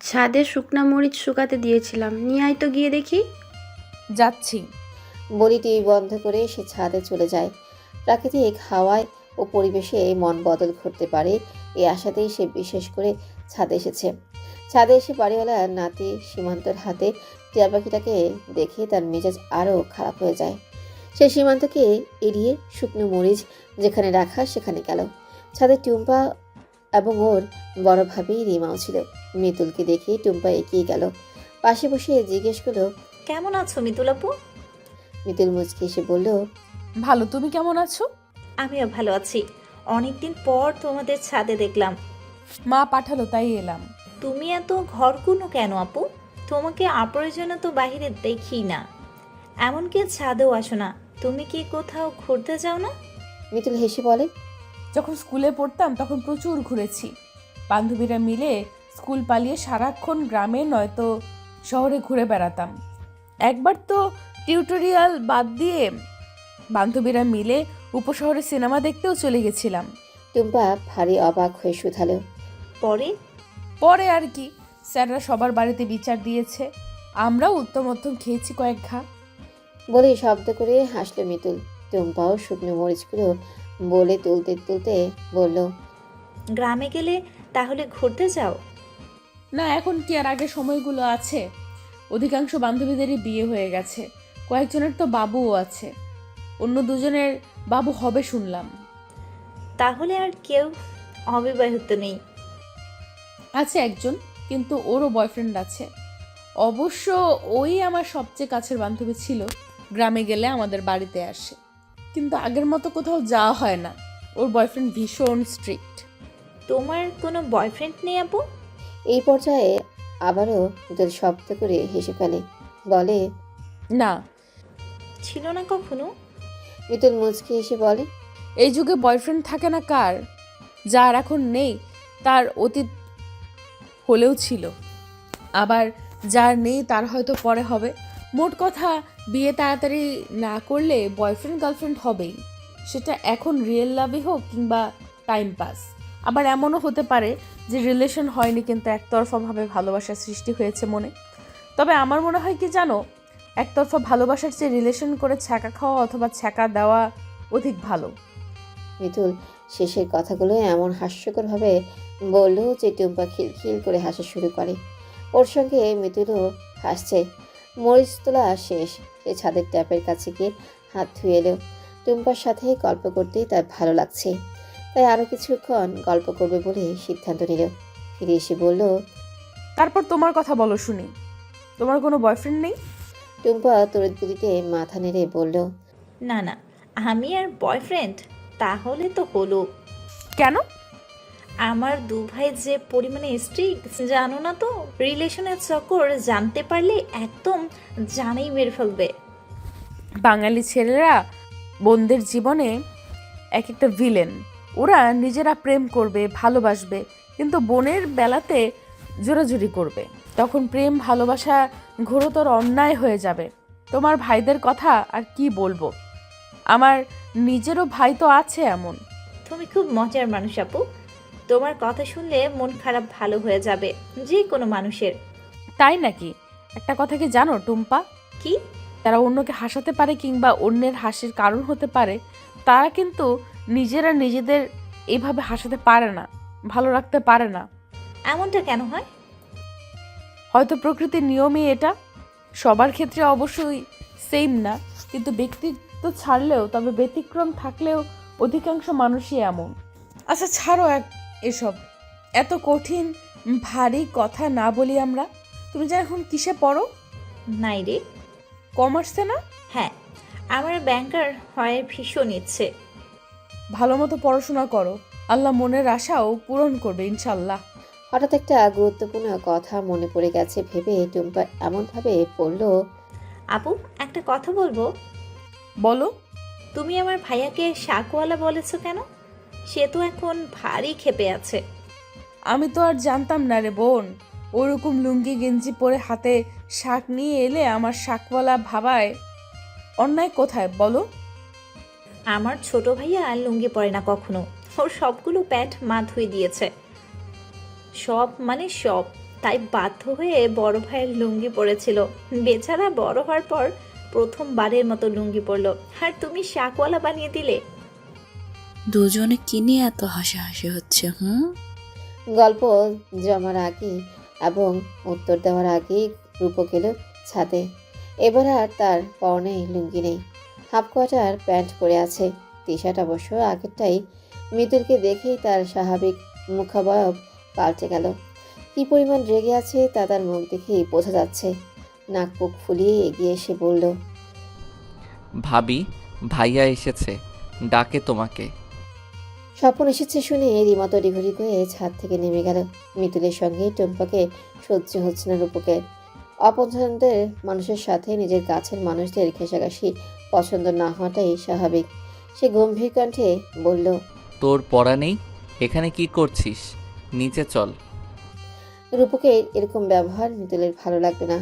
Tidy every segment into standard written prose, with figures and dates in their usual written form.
ছাদে শুকনা মরিচ শুকাতে দিয়েছিলাম, নিয়ে আয় তো গিয়ে দেখি। যাচ্ছি। বলি টিভি বন্ধ করে সে ছাদে চলে যায়। প্রাকৃতিক হাওয়ায় ও পরিবেশে মন বদল ঘটতে পারে এই আশাতেই সে বিশেষ করে ছাদে এসেছে। ছাদে এসে বাড়িওয়ালার নাতি সীমান্তর হাতে টিয়া পাখিটাকে দেখে তার মেজাজ আরও খারাপ হয়ে যায়। সে সীমান্তকে এড়িয়ে শুকনো মরিচ যেখানে রাখা সেখানে গেল। ছাদে টুম্পা এবং ওর বড় ভাবি রিমাও ছিল। মিতুলকে দেখে টুম্পা এগিয়ে গেল, পাশে বসে জিজ্ঞেস করলো, কেমন আছো মিতুল আপু? মিতুল মুচকি এসে বলল, ভালো, তুমি কেমন আছো? আমিও ভালো আছি। অনেকদিন পর তোমাদের ছাদে দেখলাম। মা পাঠালো তাই এলাম। তুমি এত ঘরকুনো কেন আপু? তোমাকে অপ্রয়োজনে তো বাইরে দেখি না, এমনকি ছাদেও আসো না। তুমি কি কোথাও ঘুরতে যাও না? মিতুল হেসে বলে, যখন স্কুলে পড়তাম তখন প্রচুর ঘুরেছি। বান্ধবীরা মিলে স্কুল পালিয়ে সারাক্ষণ গ্রামে নয়তো শহরে ঘুরে বেড়াতাম। একবার তো টিউটোরিয়াল বাদ দিয়ে বান্ধবীরা মিলে উপশহরে সিনেমা দেখতেও চলে গেছিলাম। টুম্পা ভারী অবাক হয়ে শুধালো, পরে? পরে আর কি, স্যাররা সবার বাড়িতে বিচার দিয়েছে, আমরাও উত্তম মধ্যম খেয়েছি কয়েক ঘা। বলে শব্দ করে হাসলো মিতুল। টুম্পাও শুকনো মরিচগুলো বলে তুলতে তুলতে বলল, গ্রামে গেলে তাহলে ঘুরতে যাও? না, এখন কি আর আগের সময়গুলো আছে? অধিকাংশ বান্ধবীদেরই বিয়ে হয়ে গেছে, কয়েকজনের তো বাবুও আছে, অন্য দুজনের বাবু হবে শুনলাম। তাহলে আর কেউ অবিবাহিত নেই? আছে একজন, কিন্তু ওরও বয়ফ্রেন্ড আছে। অবশ্য ওই আমার সবচেয়ে কাছের বান্ধবী ছিল, গ্রামে গেলে আমাদের বাড়িতে আসে, কিন্তু আগের মতো কোথাও যাওয়া হয় না। ওর বয়ফ্রেন্ড ভীষণ স্ট্রিক্ট। তোমার কোনো বয়ফ্রেন্ড নেই আপু? এই পর্যায়ে আবারও মিতুল শব্দ করে হেসে ফেলে, বলে, না, ছিল না কখনো? মিতুল মুচকি এসে বলে, এই যুগে বয়ফ্রেন্ড থাকে না কার? যার এখন নেই তার অতীত হলেও ছিল, আবার যার নেই তার হয়তো পরে হবে। মোট কথা, বিয়ে তাড়াতাড়ি না করলে বয়ফ্রেন্ড গার্লফ্রেন্ড হবেই, সেটা এখন রিয়েল লাভই হোক কিংবা টাইম পাস। আবার এমনও হতে পারে যে রিলেশন হয়নি কিন্তু একতরফাভাবে ভালোবাসার সৃষ্টি হয়েছে মনে। তবে আমার মনে হয় কি জানো, একতরফা ভালোবাসার চেয়ে রিলেশন করে ছ্যাঁকা খাওয়া অথবা ছ্যাঁকা দেওয়া অধিক ভালো। মিতুল শেষের কথাগুলো এমন হাস্যকরভাবে বলল যে টুম্পা খিলখিল করে হাসা শুরু করে। ওর সঙ্গে মিতুলও হাসছে। মরিচ তোলা শেষ, সে ছাদের ট্যাপের কাছে গিয়ে হাত ধুয়ে এলো। টুম্পার সাথে গল্প করতেই তার ভালো লাগছে, তাই আরও কিছুক্ষণ গল্প করবে বলে সিদ্ধান্ত নিল। ফিরে এসে বলল, তারপর তোমার কথা বলো শুনি, তোমার কোনো বয়ফ্রেন্ড নেই? টুম্পা তড়িৎ গতিতে মাথা নেড়ে বলল, না না, আমি আর বয়ফ্রেন্ড? তাহলে তো হলো। কেন? আমার দু ভাই যে পরিমাণে স্ট্রিক্ট জানো না তো। রিলেশনের চক্কর জানতে পারলে একদম জানেই মেরে ফেলবে। বাঙালি ছেলেরা বোনদের জীবনে এক একটা ভিলেন। ওরা নিজেরা প্রেম করবে, ভালোবাসবে, কিন্তু বোনের বেলাতে জোরাজুরি করবে, তখন প্রেম ভালোবাসা ঘোরতর অন্যায় হয়ে যাবে। তোমার ভাইদের কথা আর কি বলবো, আমার নিজেরও ভাই তো আছে এমন। তুমি খুব মজার মানুষ আপু। তোমার কথা শুনলে মন খারাপ ভালো হয়ে যাবে যে কোনো মানুষের। তাই নাকি? একটা কথা কি জানো টুম্পা, কি? যারা অন্যকে হাসাতে পারে কিংবা অন্যের হাসির কারণ হতে পারে, তারা কিন্তু নিজেরা নিজেদের এইভাবে হাসাতে পারে না, ভালো রাখতে পারে না। এমনটা কেন হয়? হয়তো প্রকৃতির নিয়মই এটা। সবার ক্ষেত্রে অবশ্যই সেম না, কিন্তু ব্যক্তিত্ব ছাড়লেও, তবে ব্যতিক্রম থাকলেও অধিকাংশ মানুষই এমন। আচ্ছা ছাড়ো এসব, এত কঠিন ভারী কথা না বলি আমরা। তুমি যে এখন কিসে পড়ো? নাই রে। কমার্সে না? হ্যাঁ, আমার ব্যাংকার হয় ভীষণ ইচ্ছে। ভালো মতো পড়াশোনা করো, আল্লাহ মনের আশাও পূরণ করবে ইনশাল্লাহ। হঠাৎ একটা গুরুত্বপূর্ণ কথা মনে পড়ে গেছে ভেবে টুম্পা এমনভাবে পড়ল, আপু, একটা কথা বলবো? বলো। তুমি আমার ভাইয়াকে শাকওয়ালা বলেছো কেন? সে তো এখন ভারী ক্ষেপে আছে। আমি তো আর জানতাম না রে বোন, ওরকম লুঙ্গি গেঞ্জি পরে হাতে শাক নিয়ে এলে আমার শাকওয়ালা ভাবায় অন্যায় কোথায় বলো? আমার ছোট ভাইয়া লুঙ্গি পরে না কখনো। ওর সবগুলো প্যান্ট মা ধুয়ে দিয়েছে। সব মানে সব। তাই বাধ্য হয়ে বড় ভাইয়ের লুঙ্গি পরেছিল। বেচারা বড় হওয়ার পর প্রথমবারের মতো লুঙ্গি পরলো, আর তুমি শাকওয়ালা বানিয়ে দিলে। দুজনে কি নিয়ে এত হাসাহাসি হচ্ছে? গল্প জমার আগে এবং উত্তর দেওয়ার আগেই রূপক এলো ছাদে। এবার আর তার পরনে লুঙ্গি নেই, হাফ কোয়ার্টার প্যান্ট পরে আছে। টি শার্ট অবশ্য আগেরটাই। মিতুলকে দেখেই তার স্বাভাবিক মুখাবয়ব পাল্টে গেল। কি পরিমাণ রেগে আছে তা তার মুখ দেখেই বোঝা যাচ্ছে। নাক মুখ ফুলিয়ে এগিয়ে এসে বলল, ভাবি, ভাইয়া এসেছে, ডাকে তোমাকে। স্বপন এসেছে শুনে রীমা তড়িঘড়ি করে ছাদ থেকে নেমে গেল। মিতুলের সঙ্গে টুম্পাকে সহ্য হচ্ছে না রূপকের। অপছন্দের মানুষের সাথে নিজের কাছের মানুষদের ঘেঁষাঘাষি পছন্দ না হওয়াটাই স্বাভাবিক। সে গম্ভীর কণ্ঠে বলল, তোর পড়া নেই? এখানে কি করছিস? নিচে চল। রূপকের এরকম ব্যবহার মিতুলের ভালো লাগলো না।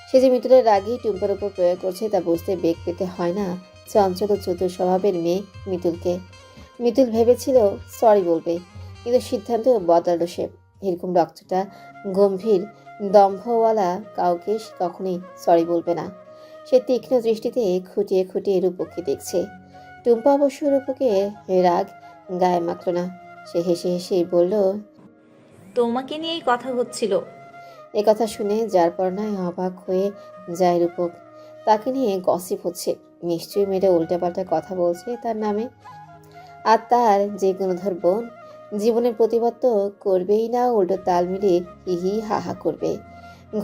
সে যে মিতুলের রাগই টুম্পার উপর প্রয়োগ করছে তা বুঝতে বেগ পেতে হয় না চঞ্চল ও চতুর স্বভাবের মেয়ে মিতুলকে। মিতুল ভেবেছিল সরি বলবে, কিন্তু সিদ্ধান্ত বদলালো সে। এরকম রক্তটা গম্ভীর দম্ভওয়ালা কাউকে সে কখনোই সরি বলবে না। সে তীক্ষ্ণ দৃষ্টিতে খুঁটিয়ে খুঁটিয়ে রূপককে দেখছে। টুম্পা অবশ্য রূপকে রাগ গায়ে মাখল না। সে হেসে হেসে বলল, তোমাকে নিয়েই কথা হচ্ছিল। এ কথা শুনে যার পর নয় অবাক হয়ে যায় রূপক। তাকে নিয়ে গসিপ হচ্ছে, নিশ্চয়ই মেয়েটা উল্টাপাল্টা কথা বলছে তার নামে। আর তার যে গুণধর বোন জীবনের প্রতিবাদ তো করবেই না, উল্টো তাল মিলিয়ে হি হি হা হা করবে।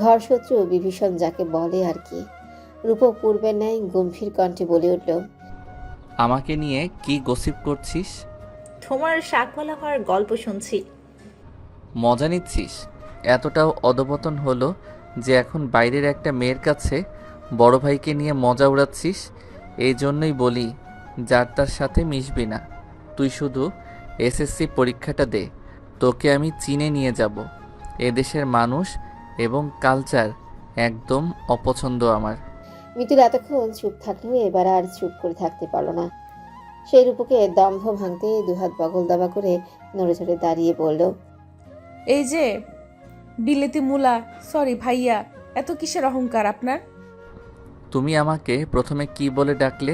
ঘর শত্রু বিভীষণ যাকে বলে আর কি। রূপক পূর্বের ন্যায় গম্ভীর কণ্ঠে বলে উঠল, আমাকে নিয়ে কি গসিপ করছিস? তোমার শাকওয়ালা হওয়ার গল্প শুনছি। মজা নিচ্ছিস? এতটাও অধপতন হলো যে এখন বাইরের একটা মেয়ের কাছে বড় ভাইকে নিয়ে মজা উড়াচ্ছিস? এই জন্যই বলি, যার তার সাথে মিশবি না। তুই শুধু এসএসসি পরীক্ষাটা দে, তোকে আমি চীনে নিয়ে যাব। এদেশের মানুষ এবং কালচার একদম অপছন্দ আমার। মিতুল এতক্ষণ চুপ থাকলেও এবার আর চুপ করে থাকতে পারল না। সেই রূপকে দম্ভ ভাঙতে দুহাত বগল দাবা করে নড়ে চড়ে দাঁড়িয়ে বলল, এই যে বিলেতি মুলা, সরি ভাইয়া, এত কিসের অহংকার আপনার? তুমি আমাকে প্রথমে কি বলে ডাকলে?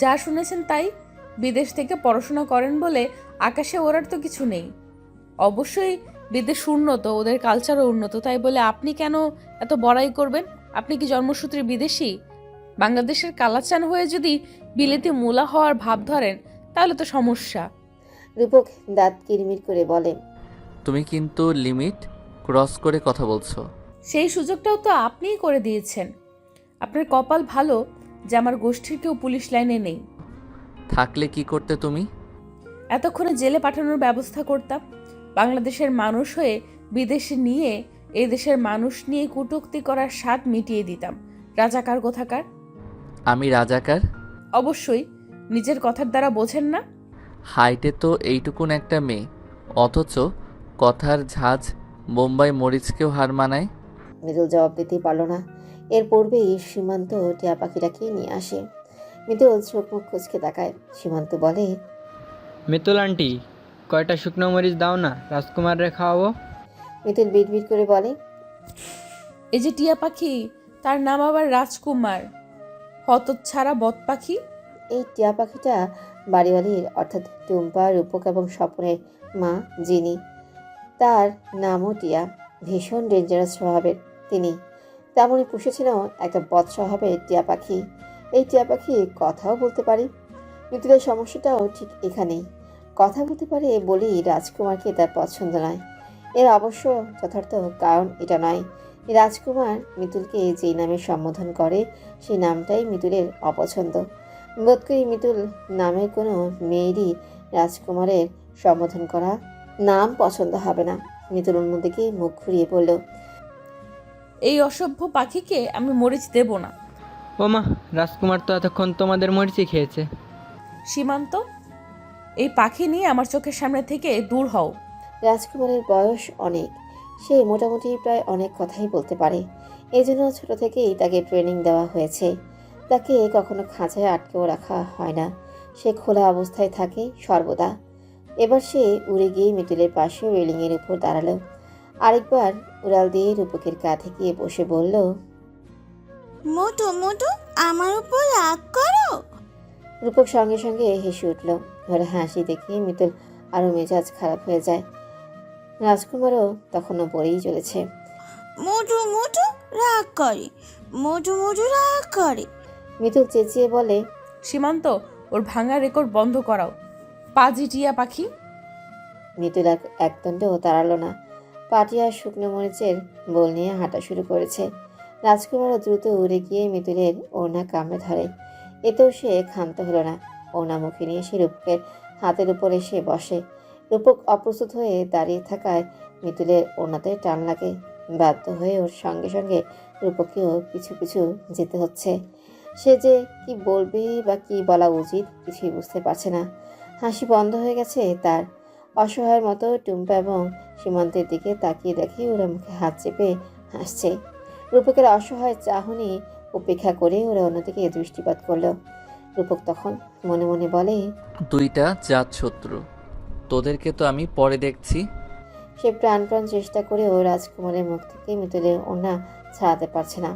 যা শুনেছেন তাই। বিদেশ থেকে পড়াশোনা করেন বলে আকাশে ওড়ার তো কিছু নেই। অবশ্যই বিদেশ উন্নত, ওদের কালচারও উন্নত, তাই বলে আপনি কেন এত বড়াই করবেন? আপনি কি জন্মসূত্রে বিদেশি? বাংলাদেশের কালাচান হয়ে যদি বিলেতি মুলা হওয়ার ভাব ধরেন তাহলে তো সমস্যা। রূপক দাঁত কিরমির করে বলে, তুমি কিন্তু লিমিট ক্রস করে কথা বলছো। সেই সুযোগটাও তো আপনিই করে দিয়েছেন। আপনার কপাল ভালো যে আমার গোষ্ঠীর কেউ পুলিশ লাইনে নেই। থাকলে কি করতে তুমি? এতক্ষণে জেলে পাঠানোর ব্যবস্থা করতাম। বাংলাদেশের মানুষ হয়ে বিদেশে নিয়ে এই দেশের মানুষ নিয়ে কটূক্তি করার স্বাদ মিটিয়ে দিতাম। রাজাকার কোথাকার। আমি রাজাকার? অবশ্যই। নিজের কথার দ্বারা বোঝেন না? হাইটে তো এইটুকুন একটা মেয়ে, অথচ কথার ঝাঁজ বোম্বাই মরিচকেও হার মানায়। মিতুল জবাব দিতে পারল না। এর পূর্বেই সীমান্ত টিয়া পাখিটাকে নিয়ে আসে। মিতুল চোখ মুখ কুঁচকে তাকায়। সীমান্ত বলে, মিতুল আন্টি, কয়টা শুকনো মরিচ দাও না, রাজকুমাররে খাওয়াবো। মিতুল বিড়বিড় করে বলে, এই যে টিয়া পাখি, তার নাম আবার রাজকুমার। হতচ্ছাড়া বদ পাখি। এই টিয়া পাখিটা বাড়িওয়ালির অর্থাৎ টুম্পা, রূপক এবং স্বপনের মা যিনি, তার নামও টিয়া। ভীষণ ডেঞ্জারাস স্বভাবের তিনি। তেমনই পুষেছিল একটা বদ স্বভাবের টিয়া পাখি। এই টিয়া পাখি কথাও বলতে পারে। মিতুলের সমস্যাটাও ঠিক এখানেই। কথা বলতে পারে বলেই রাজকুমারকে তার পছন্দ নয়। এর অবশ্য যথার্থ কারণ এটা নয়। রাজকুমার মিতুলকে যেই নামে সম্বোধন করে সেই নামটাই মিতুলের অপছন্দ। বোধ করি মিতুল নামের কোনো মেয়েরই রাজকুমারের সম্বোধন করা নাম পছন্দ হবে না। মিতুল অন্যদিকে মুখ ঘুরিয়ে বলল, এই অসভ্য পাখিকে আমি মরিচ দেব না। ও মা, রাজকুমার তো এতক্ষণ তোমাদের মরিচই খেয়েছে। সীমান্ত, এই পাখি নিয়ে আমার চোখের সামনে থেকে দূর হও। রাজকুমারের বয়স অনেক। সে মোটামুটি প্রায় অনেক কথাই বলতে পারে। এই জন্য ছোট থেকেই তাকে ট্রেনিং দেওয়া হয়েছে। তাকে কখনো খাঁচায় আটকেও রাখা হয় না। সে খোলা অবস্থায় থাকে সর্বদা। এবার সে উড়ে গিয়ে মিতুলের পাশে রেলিংয়ের উপর দাঁড়ালো। আরেকবার উড়াল দিয়ে রূপকের কাঁধে গিয়ে বসে বলল, মোটু মোটু আমার উপর রাগ করো। রূপক সঙ্গে সঙ্গে হেসে উঠল। ওর হাসি দেখে মিতুল আরো মেজাজ খারাপ হয়ে যায়। রাজকুমারও তখনও পড়েই চলেছে। মোটু মোটু রাগ করে, মোটু মোটু রাগ করে। মিতুল চেঁচিয়ে বলে, সীমান্ত, ওর ভাঙা রেকর্ড বন্ধ করাও। পাজি টিয়া পাখি। মিতুল একদণ্ডও তাড়ালো না। পাটিয়া শুকনো মরিচের বোল নিয়ে হাঁটা শুরু করেছে। রাজকুমারও দ্রুত উড়ে গিয়ে মিতুলের ওড়না কামড়ে ধরে। এতেও সে ক্ষান্ত হলো না। ওড়না মুখে নিয়ে সে রূপকের হাতের উপর এসে বসে। রূপক অপ্রস্তুত হয়ে দাঁড়িয়ে থাকায় মিতুলের ওড়নাতে টান লাগে। বাধ্য হয়ে ওর সঙ্গে সঙ্গে রূপকেও পিছু পিছু যেতে হচ্ছে। সে যে কি বলবে বা কি বলা উচিত কিছুই বুঝতে পারছে না। হাসি বন্ধ হয়ে গেছে তার। অসহায়ের মতো টুম্পা এবং সীমান্তের দিকে তাকিয়ে দেখে ওরা মুখে হাত চেপে হাসছে। রূপকের অসহায় চাহনি উপেক্ষা করে ওরা অন্যদিকে দৃষ্টিপাত করল। রূপক তখন মনে মনে বলে, দুইটা জাত শত্রু, তোদেরকে তো আমি পরে দেখছি। সে প্রাণ চেষ্টা করেও রাজকুমারের মুখ থেকে মিতুলের ওড়না ছাড়াতে পারছে না।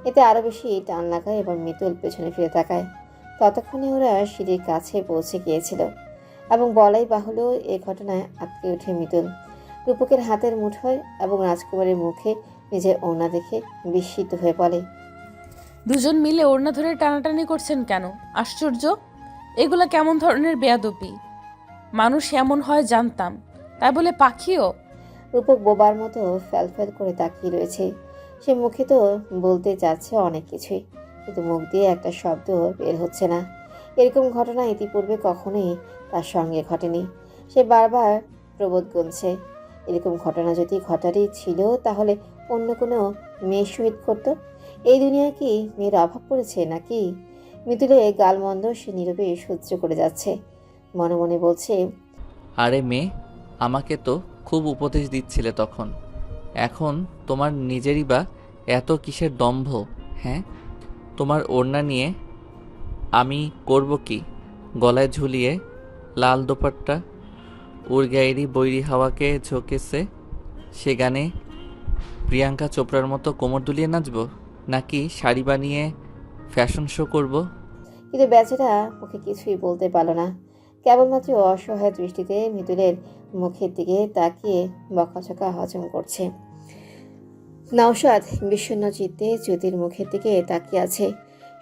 এতে আরো বেশি টান লাগায় এবং মিতুল পেছনে ফিরে তাকায়। ততক্ষণে ওরা সিঁড়ির কাছে পৌঁছে গিয়েছিল এবং বলাই বাহুল্য এ ঘটনায় আটকে ওঠে মিতুল। রূপকের হাতের মুঠোয় এবং রাজকুমারের মুখে নিজের ওড়না দেখে বিস্মিত হয়ে বলে, দুজন মিলে ওড়না ধরে টানাটানি করছেন কেন? আশ্চর্য! এগুলা কেমন ধরনের বেয়াদবি? মানুষ এমন হয় জানতাম, তাই বলে পাখিও? রূপক বোবার মতো ফ্যাল করে তাকিয়ে রয়েছে। সে মুখে তো বলতে যাচ্ছে অনেক কিছুই, কিন্তু মুখ দিয়ে একটা শব্দ বের হচ্ছে না। এরকম ঘটনা ইতিপূর্বে কখনোই তার সঙ্গে ঘটেনি। সে বারবার প্রবোধ গুনছে, এরকম ঘটনা যদি ঘটারই ছিল তাহলে অন্য কোনো মেয়ের সহিত করতো। এই দুনিয়ায় কি মেয়ের অভাব পড়েছে নাকি? মিতুলে গালমন্দ সে নীরবে সহ্য করে যাচ্ছে। মনে মনে বলছে, আরে মেয়ে, আমাকে তো খুব উপদেশ দিচ্ছিলে তখন, এখন তোমার নিজেরই বা এত কিসের দম্ভ? হ্যাঁ, তোমার ওড়না নিয়ে আমি করব কি? গলায় ঝুলিয়ে লাল দোপাট্টা উড়গাইরি বৈরি হাওয়াকে ঝোঁকেছে সে গানে প্রিয়াঙ্কা চোপড়ার মতো কোমর দুলিয়ে নাচবো, নাকি শাড়ি বানিয়ে ফ্যাশন শো করব? কিন্তু বেচারা মুখে কিছুই বলতে পারল না। কেবলমাত্র অসহায় দৃষ্টিতে মিতুলের মুখের দিকে তাকিয়ে বকাঝকা হজম করছে। নওশাদ বিষণ্ণ চিত্তে জ্যোতির মুখের দিকে তাকিয়ে আছে।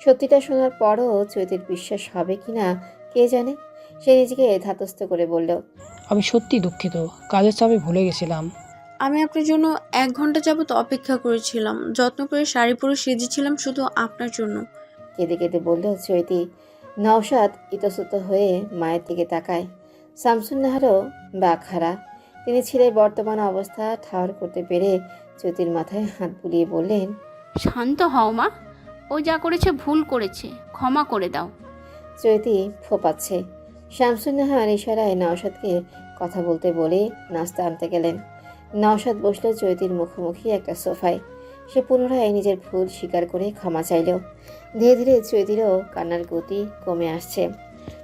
সত্যিটা শোনার পরও জ্যোতির বিশ্বাস হবে কিনা কে জানে। সে নিজেকে ধাতস্থ করে বলল, আমি সত্যি দুঃখিত, কাজের চাপে ভুলে গেছিলাম। আমি আপনার জন্য 1 ঘন্টা যাবত অপেক্ষা করেছিলাম, যত্ন করে শাড়ি পরে সেজেছিলাম শুধু আপনার জন্য। কেঁদে কেঁদে বলল চৈতি। নওশাদ ইতস্তত হয়ে মায়ের দিকে তাকায়। শামসুন্নাহারও বাকহারা। তিনি ছেলের বর্তমান অবস্থা ঠাওর করতে পেরে জ্যোতির মাথায় হাত বুলিয়ে বললেন, শান্ত হও মা, ও যা করেছে ভুল করেছে, ক্ষমা করে দাও। চৈতি ফোপাচ্ছে। শামসুন্নাহার ইশারায় নওশাদকে কথা বলতে বলে নাস্তা আনতে গেলেন। নওশাদ বসল চৈতির মুখোমুখি একটা সোফায়। সে পুনরায় নিজের ভুল স্বীকার করে ক্ষমা চাইল। ধীরে ধীরে চৈতিরও কান্নার গতি কমে আসছে।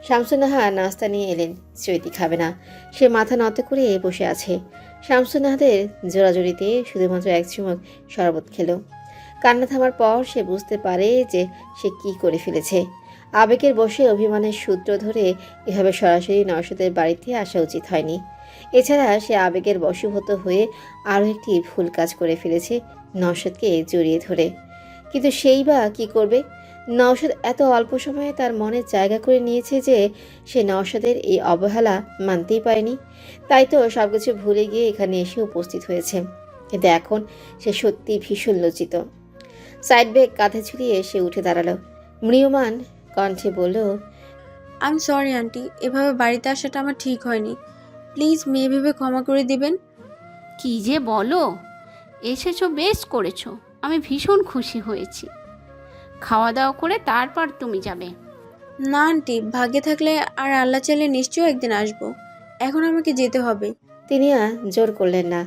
শামসুন্নাহার নাস্তা নিয়ে এলেন। চৈতি খাবে না, সে মাথা নত করে বসে আছে। শামসুন্নাহারের জোড়াজড়িতে শুধুমাত্র এক চুমুক শরবত খেল। কান্না থামার পর সে বুঝতে পারে যে সে কি করে ফেলেছে। আবেগের বশে অভিমানের সূত্র ধরে এভাবে সরাসরি নওশাদের বাড়িতে আসা উচিত হয়নি। এছাড়া সে আবেগের বশীভূত হয়ে আরও একটি ভুল কাজ করে ফেলেছে, নওশাদকে জড়িয়ে ধরে। কিন্তু সেই বা কী করবে? নওশাদ এত অল্প সময়ে তার মনে জায়গা করে নিয়েছে যে সে নওশাদের এই অবহেলা মানতেই পারেনি। তাই তো সব কিছু ভুলে গিয়ে এখানে এসে উপস্থিত হয়েছে। কিন্তু এখন সে সত্যি ভীষণ লজ্জিত। সাইড ব্যাগ কাঁধে ঝুলিয়ে সে উঠে দাঁড়ালো। ম্রিয়মান কণ্ঠে বলল, আই এম সরি আন্টি, এভাবে বাড়িতে আসাটা আমার ঠিক হয়নি। প্লিজ মেয়ে ভেবে ক্ষমা করে দিবেন। কি যে বলো, এসেছো বেশ করেছো, আমি ভীষণ খুশি হয়েছি। খাওয়া দাওয়া করে তারপর তুমি যাবে। না আন্টি, ভাগ্যে থাকলে আর আল্লাহ চাইলে নিশ্চয়ই একদিন আসবো, এখন আমাকে যেতে হবে। তিনি আর জোর করলেন না।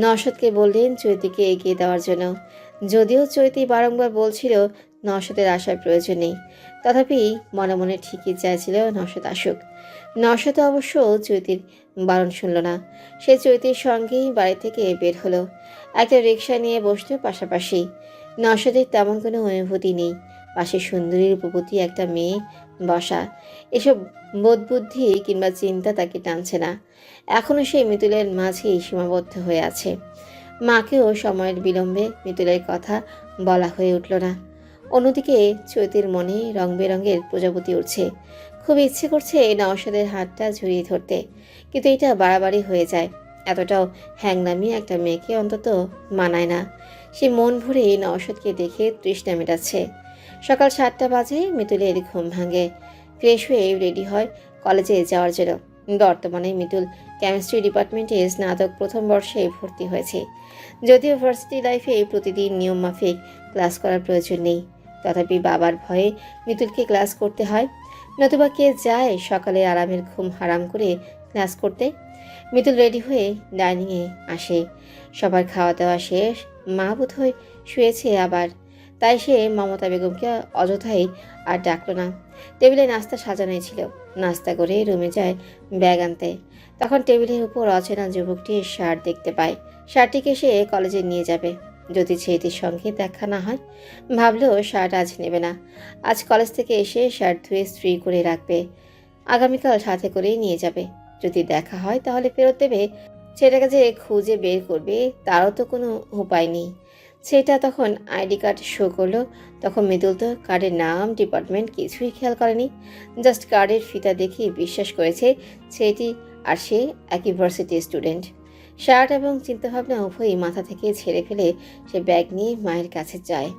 নওশাদকে বললেন চৈতিকে এগিয়ে দেওয়ার জন্য। যদিও চৈতি বারংবার বলছিল নওশাদের আসার প্রয়োজন নেই, তথাপি মনে মনে ঠিকই চাইছিল নওশাদ আসুক। নওশাদ অবশ্য চৈতির বারণ শুনল না। সে চৈতির সঙ্গেই বাড়ি থেকে বের হলো। একটা রিক্সা নিয়ে বসলো পাশাপাশি। নওশাদের তেমন কোনো অনুভূতি নেই। পাশে সুন্দরী রূপবতী একটা মেয়ে বসা, এসব বোধবুদ্ধি কিংবা চিন্তা তাকে টানছে না। এখনও সে মিতুলের মাঝেই সীমাবদ্ধ হয়ে আছে। মাকেও সময়ের বিলম্বে মিতুলের কথা বলা হয়ে উঠল না। অন্যদিকে চৈতির মনে রং বেরঙের প্রজাপতি উঠছে। খুব ইচ্ছে করছে নওশাদের হাতটা ঝুরিয়ে ধরতে, কিন্তু এটা বাড়াবাড়ি হয়ে যায়। এতটাও হ্যাংনামি একটা মেয়েকে অন্তত মানায় না। সে মন ভরে নওশাদকে দেখে তৃষ্ণা মেটাচ্ছে। সকাল 7টা বাজে মিতুলের ঘুম ভাঙে। ফ্রেশ হয়ে রেডি হয় কলেজে যাওয়ার জন্য। বর্তমানে মিতুল কেমিস্ট্রি ডিপার্টমেন্টে স্নাতক প্রথম বর্ষে ভর্তি হয়েছে। যদিও ভার্সিটি লাইফে প্রতিদিন নিয়ম মাফিক ক্লাস করার প্রয়োজন নেই, তথাপি বাবার ভয়ে মিতুলকে ক্লাস করতে হয়। নতুবা কে যায় সকালে আরামের ঘুম হারাম করে ক্লাস করতে। মিতুল রেডি হয়ে ডাইনিংয়ে আসে। সবার খাওয়া দাওয়া শেষ। মা বোধহয় শুয়েছে আবার, তাই সে মমতা বেগমকে অযথাই আর ডাকল না। টেবিলে নাস্তা সাজানোই ছিল। নাস্তা করে রুমে যায় ব্যাগ আনতে। তখন টেবিলের উপর অচেনা যুবকটির শার্ট দেখতে পায়। শার্টটিকে সে কলেজে নিয়ে যাবে, যদি ছেলেটির সঙ্গে দেখা না হয়। ভাবলেও শার্ট আজ নেবে না। আজ কলেজ থেকে এসে শার্ট ধুয়ে ইস্ত্রি করে রাখবে। আগামীকাল সাথে করেই নিয়ে যাবে। যদি দেখা হয় তাহলে ফেরত দেবে। সেটাকে যে খুঁজে বের করবে তারও তো কোনো উপায় নেই। সেটা তখন আইডি কার্ড শো করলো। তখন মৃদুল তো কার্ডের নাম ডিপার্টমেন্ট কিছুই খেয়াল করেনি। জাস্ট কার্ডের ফিতা দেখে বিশ্বাস করেছে ছেলেটি আর সে একই ভার্সিটি স্টুডেন্ট। শার্ট এবং চিন্তাভাবনা উভয়ই মাথা থেকে ছেড়ে ফেলে সে ব্যাগ নিয়ে মায়ের কাছে যায়।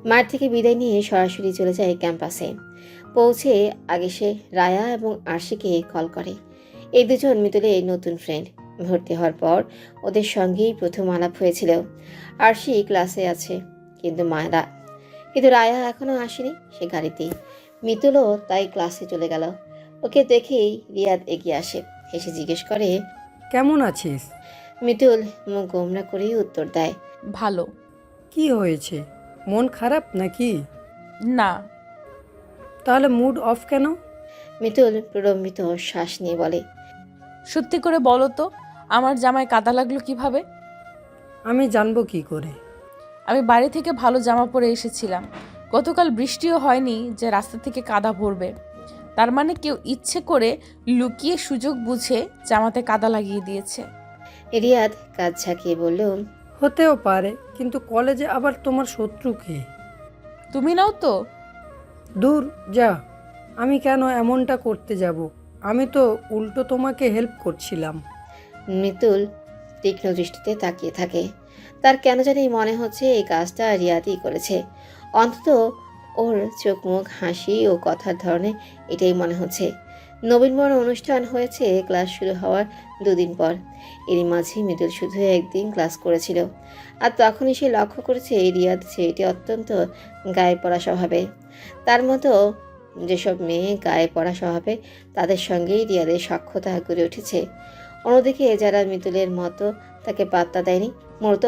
মায়ের থেকে বিদায় নিয়ে সরাসরি চলে যায় ক্যাম্পাসে। পৌঁছে আগে সে রায়া এবং আরশিকে কল করে। এই দুজন মিতুলের নতুন ফ্রেন্ড। ভর্তি হওয়ার পর ওদের সঙ্গেই প্রথম আলাপ হয়েছিল। আরশি ক্লাসে আছে, কিন্তু রায়া এখনো আসেনি। সে গাড়িতেই। মিতুলও তাই ক্লাসে চলে গেল। ওকে দেখেই রিয়াদ এগিয়ে আসে। এসে জিজ্ঞেস করে, কেমন আছিস? মিতুল মুখ গোমরা করেই উত্তর দেয়, ভালো। কি হয়েছে? মন খারাপ নাকি? না। তাহলে মুড অফ কেন? মিতুল প্রলম্বিত শ্বাস নিয়ে বলে, সত্যি করে বলো তো, আমার জামায় কাদা লাগলো কিভাবে? আমি জানবো কি করে? আমি বাড়ি থেকে ভালো জামা পরে এসেছিলাম। গতকাল বৃষ্টিও হয়নি যে রাস্তা থেকে কাদা ভরবে। তার মানে কেউ ইচ্ছে করে লুকিয়ে সুযোগ বুঝে জামাতে কাদা লাগিয়ে দিয়েছে। রিয়াদ কাজ ঝাঁকিয়ে বলল, হতেও পারে, কিন্তু কলেজে আবার তোমার শত্রু কে? তুমি নাও তো। দূর যা, আমি কেন এমনটা করতে যাব? আমি তো উল্টো তোমাকে হেল্প করছিলাম। মিতুল তীক্ষ্ণ দৃষ্টিতে তাকিয়ে থাকে। তার কেন জানি মনে হচ্ছে এই কাজটা রিয়াদই করেছে। অন্তত ওর চোখ মুখ হাসি ও কথার ধরনে এটাই মনে হচ্ছে। নবীনবরণ অনুষ্ঠান হয়েছে ক্লাস শুরু হওয়ার 2 দিন পর। এরই মাঝে মিতুল শুধু একদিন ক্লাস করেছিল। আর তখনই সে লক্ষ্য করেছে রিয়াদ ছেলেটি অত্যন্ত গায়ে পড়া স্বভাবে। তার মতো যেসব মেয়ে গায়ে পড়া স্বভাবে তাদের সঙ্গেই রিয়াদের সখ্যতা গড়ে উঠেছে। অন্যদিকে যারা মিতুলের মতো তাকে পাত্তা দেয়নি, মূলত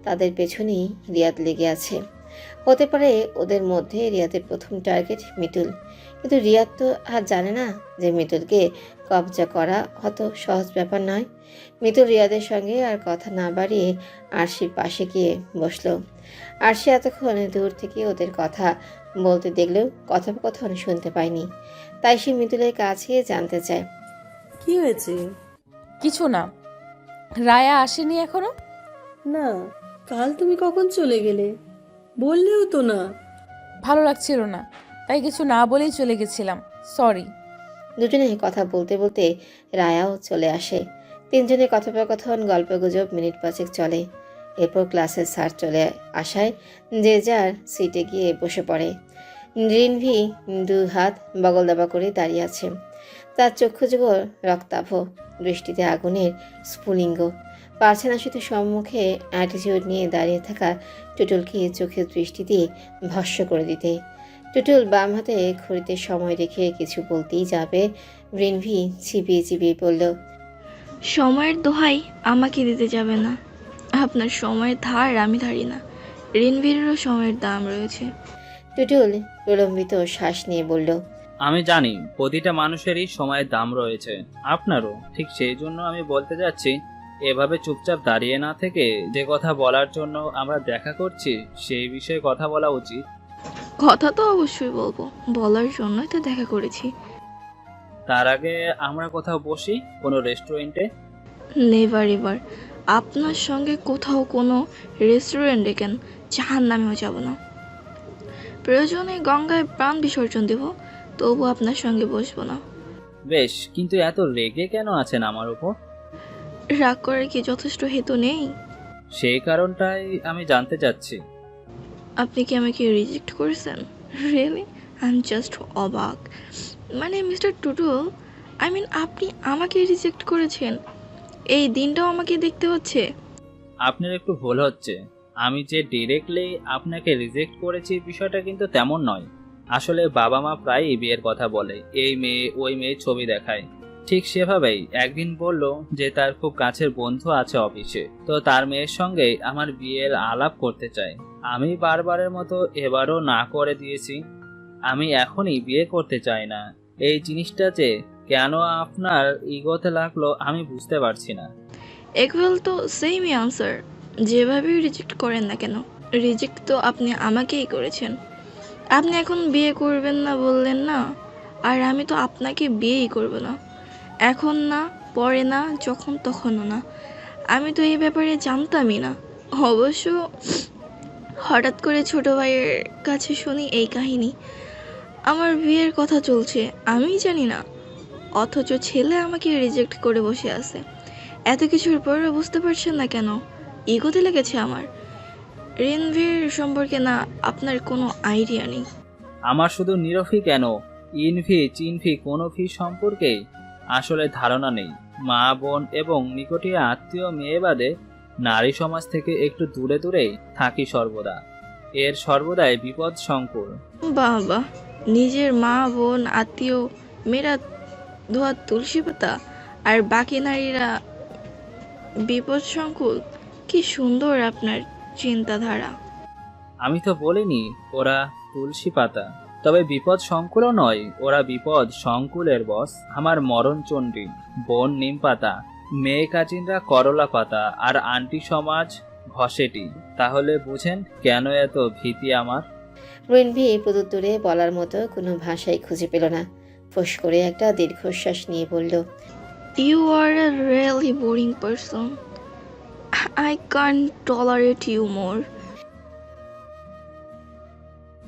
তাদের পেছনেই রিয়াদ লেগে আছে। হতে পারে ওদের মধ্যে রিয়াদের প্রথম টার্গেট মিতুল। কিন্তু রিয়াদ তো আর জানে না যে মিতুলকে কবজা করা অত সহজ ব্যাপার নয়। মিতুল রিয়াদের সঙ্গে আর কথা না বাড়িয়ে আরশির পাশে গিয়ে বসলো। আরশি এতক্ষণ দূর থেকে ওদের কথা বলতে দেখলেও কথোপকথন শুনতে পায়নি। তাই সে মিতুলের কাছে জানতে চায়, কি হয়েছে? কিছু না। রায়া আসেনি এখনো? না, কাল তুমি কখন চলে গেলে? বললেও তো না। ভালো লাগছিল না, তাই কিছু না বলেই চলে গেছিলাম। সরি। দুজনে কথা বলতে বলতে রায়াও চলে আসে। তিনজনের কথোপকথন গল্পগুজব মিনিট 5 চলে। এরপর ক্লাসের স্যার চলে আসায় যে যার সিটে গিয়ে বসে পড়ে। রিনভি 2 হাত বগল দাবা করে দাঁড়িয়ে আছে। তার চক্ষু যুগল রক্তাভ, দৃষ্টিতে আগুনের স্ফুলিঙ্গ। পারছে না শুধু সম্মুখে অ্যাটিটিউড নিয়ে দাঁড়িয়ে থাকা টুটুলকে চোখের দৃষ্টি দিয়ে ভস্ম করে দিতে। টুটুল বাম হাতে ঘড়িতে সময় রেখে কিছু বলতেই যাবে, রিনভি চিবিয়ে চিবিয়ে বলল, সময়ের দোহাই আমাকে দিতে যাবে না। আপনার সময়ের ধার আমি ধারি না। ঋণবীরেরও সময়ের দাম রয়েছে। টুটুল প্রলম্বিত শ্বাস নিয়ে বলল, আমি জানি প্রতিটা মানুষেরই সময়ের দাম রয়েছে, আপনারও ঠিক সেই জন্য আমি বলতে যাচ্ছি, এভাবে চুপচাপ দাঁড়িয়ে না থেকে যে কথা বলার জন্য আমরা দেখা করছি সেই বিষয়ে কথা বলা উচিত। কথা তো অবশ্যই বলবো, বলার জন্যই তো দেখা করেছি। তার আগে আমরা কোথাও বসি, কোনো রেস্টুরেন্টে। Never ever. আপনার সঙ্গে কোথাও কোনো রেস্টুরেন্টে কেন, জাহান্নামেও যাব না। প্রয়োজনে গঙ্গায় প্রাণ বিসর্জন দেব, তবু আপনার সঙ্গে বসবো না। বেশ, কিন্তু এত রেগে কেন আছেন আমার উপর? রাগ করার কি যথেষ্ট হেতু নেই? সেই কারণটাই আমি জানতে চাচ্ছি। আপনি কি আমাকে রিজেক্ট করেছেন? রিয়েলি আই এম জাস্ট অবাক। মানে মিস্টার টুটুল, আই মিন আপনি আমাকে রিজেক্ট করেছেন, এই দিনটাও আমাকে দেখতে হচ্ছে। আপনার একটু ভুল হচ্ছে, আমি যে ডিরেক্টলি আপনাকে রিজেক্ট করেছি বিষয়টা কিন্তু তেমন নয়। আসলে বাবা মা প্রায়ই বিয়ের কথা বলে, এই মেয়ে ওই মেয়ে ছবি দেখায়। ঠিক সেভাবেই একদিন বলল যে তার খুব কাছের বন্ধু আছে অফিসে, তো তার মেয়ের সঙ্গে আমার বিয়ের আলাপ করতে চায়। আমি বারবারের মতো এবারও না করে দিয়েছি। আমি এখনই বিয়ে করতে চাই না। এই জিনিসটা যে কেন আপনার ইগোতে লাগলো আমি বুঝতে পারছি না। একুয়াল তো সেমই আনসার, যেভাবেই রিজেক্ট করেন না কেন, রিজেক্ট তো আপনি আমাকেই করেছেন। আপনি এখন বিয়ে করবেন না বললেন না, আর আমি তো আপনাকে বিয়েই করব না। এখন না, পরে না, যখন তখনও না। আমি তো এই ব্যাপারে জানতামই না। অবশ্য হঠাৎ করে ছোট ভাইয়ের কাছে শুনি এই কাহিনী, আমার বিয়ের কথা চলছে, আমি জানি না। অথচ ছেলে আমাকে রিজেক্ট করে বসে আছে। এত কিছুর পরও বুঝতে পারছেন না কেন? ইগোতে লেগেছে আমার। রেনভির সম্পর্কে না আপনার কোনো আইডিয়া নেই। আমার শুধু নিরফি কেন, ইনভি চিনভি কোনো ফি সম্পর্কে আসলে ধারণা নেই। মা বোন এবং নিকটে আত্মীয় মেয়ে বাদে নারী সমাজ থেকে একটু দূরে দূরেই থাকি সর্বদা। এর সর্বদাই বিপদ সংকুল। বাবা, নিজের মা বোন আত্মীয় মেয়েরা ধোয়া তুলসী পাতা, আর বাকি নারীরা বিপদ সংকুল। কি সুন্দর আপনার চিন্তাধারা। আমি তো বলিনি ওরা তুলসী পাতা, তবে বিপদ সংকুলও নয়, ওরা বিপদ সংকুলের বস। আমার মরণচণ্ডী বোন নিম পাতা, মেয়ে কাজিনরা করলা পাতা, আর আন্টি সমাজ ঘষেটি। তাহলে বুঝেন কেন এত ভীতি আমার। রেনভি প্রত্যুত্তরে বলার মতো কোনো ভাষাই খুঁজে পেল না। ফোঁস করে একটা দীর্ঘশ্বাস নিয়ে বলল, You are a really boring person. I can't tolerate you more.